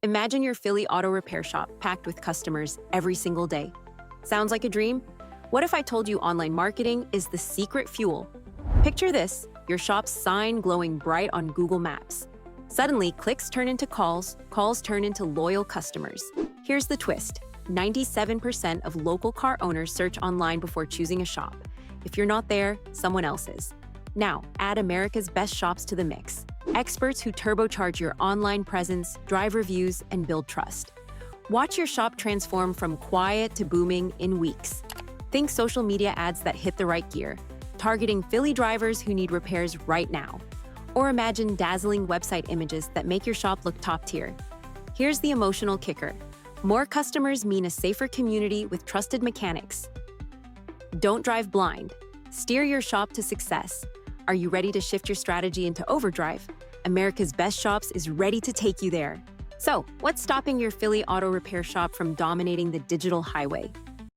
Imagine your Philly auto repair shop packed with customers every single day. Sounds like a dream? What if I told you online marketing is the secret fuel? Picture this, your shop's sign glowing bright on Google Maps. Suddenly, clicks turn into calls, calls turn into loyal customers. Here's the twist. 97% of local car owners search online before choosing a shop. If you're not there, someone else is. Now, add America's best shops to the mix. Experts who turbocharge your online presence, drive reviews, and build trust. Watch your shop transform from quiet to booming in weeks. Think social media ads that hit the right gear, targeting Philly drivers who need repairs right now. Or imagine dazzling website images that make your shop look top tier. Here's the emotional kicker. More customers mean a safer community with trusted mechanics. Don't drive blind. Steer your shop to success. Are you ready to shift your strategy into overdrive? America's Best Shops is ready to take you there. So, what's stopping your Philly auto repair shop from dominating the digital highway?